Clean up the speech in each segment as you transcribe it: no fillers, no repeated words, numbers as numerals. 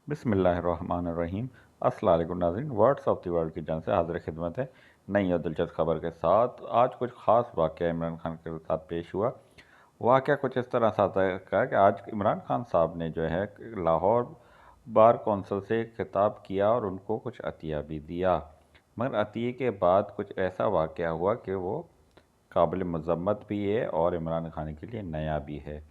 बिस्मिल्लाहिर्रहमानिर्रहीम। अस्सलाम वालेकुम नाज़रीन, वर्ड्स ऑफ द वर्ल्ड की जान से हाज़िर खिदमत है नई और दिलचस्प खबर के साथ। आज कुछ ख़ास वाक़या इमरान खान के साथ पेश हुआ। वाक़या कुछ इस तरह सा था कि आज इमरान खान साहब ने जो है लाहौर बार कौंसिल से खिताब किया और उनको कुछ अतिया भी दिया, मगर अतिये के बाद कुछ ऐसा वाक़या हुआ कि वो काबिल मज़म्मत भी है और इमरान खान के लिए नया भी है।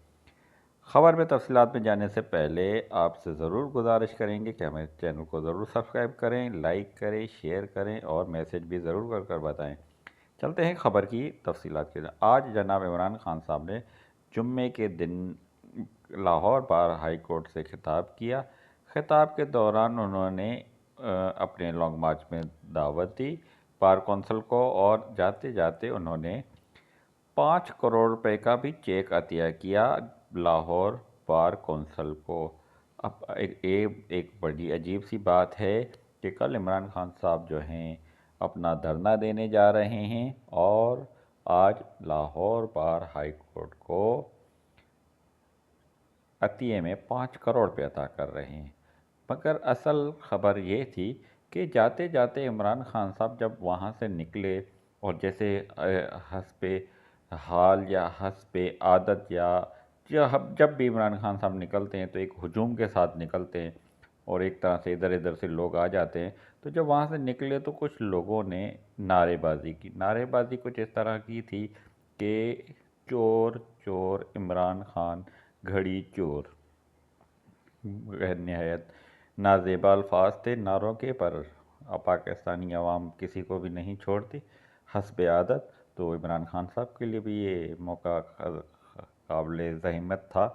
ख़बर में तफ़सीलात में जाने से पहले आपसे ज़रूर गुजारिश करेंगे कि हमारे चैनल को ज़रूर सब्सक्राइब करें, लाइक करें, शेयर करें और मैसेज भी ज़रूर कर कर बताएं। चलते हैं ख़बर की तफ़सीलात के लिए। आज जनाब इमरान खान साहब ने जुम्मे के दिन लाहौर बार हाई कोर्ट से खिताब किया। खिताब के दौरान उन्होंने अपने लॉन्ग मार्च में दावत दी बार कौंसिल को और जाते जाते उन्होंने 5 करोड़ रुपए का भी चेक अतिया किया लाहौर बार कौंसिल को। अब एक बड़ी अजीब सी बात है कि कल इमरान खान साहब जो हैं अपना धरना देने जा रहे हैं और आज लाहौर बार हाई कोर्ट को अतिये में 5 करोड़ रुपये अता कर रहे हैं। मगर असल ख़बर ये थी कि जाते जाते इमरान खान साहब जब वहाँ से निकले और जैसे हस्बे हाल या हस्बे आदत या जब भी इमरान खान साहब निकलते हैं तो एक हुजूम के साथ निकलते हैं और एक तरह से इधर इधर से लोग आ जाते हैं। तो जब वहाँ से निकले तो कुछ लोगों ने नारेबाजी की। नारेबाजी कुछ इस तरह की थी कि चोर चोर इमरान खान घड़ी चोर। नहायत नाजेबा अल्फाज थे नारों के, पर पाकिस्तानी अवाम किसी को भी नहीं छोड़ती हस्बे आदत। तो इमरान खान साहब के लिए भी ये मौका काबिल ज़हमत था,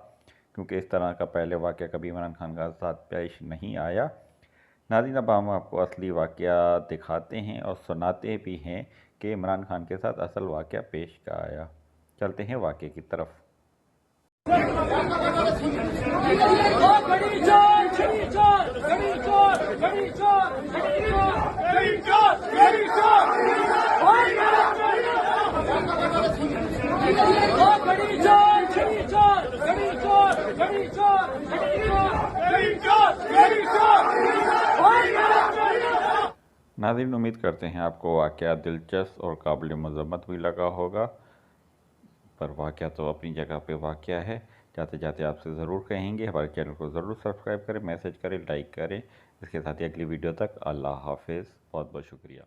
क्योंकि इस तरह का पहले वाक़या कभी इमरान खान का साथ पेश नहीं आया। नाज़रीन, अब हम आपको असली वाक़या दिखाते हैं और सुनाते भी हैं कि इमरान खान के साथ असल वाक़या पेश क्या आया। चलते हैं वाक़े की तरफ। नाज़रीन, उम्मीद करते हैं आपको वाक़या दिलचस्प और काबिल मज़म्मत भी लगा होगा, पर वाक़या तो अपनी जगह पे वाक़या है। जाते जाते आपसे ज़रूर कहेंगे हमारे चैनल को ज़रूर सब्सक्राइब करें, मैसेज करें, लाइक करें। इसके साथ ही अगली वीडियो तक अल्लाह हाफ़िज़। बहुत बहुत शुक्रिया।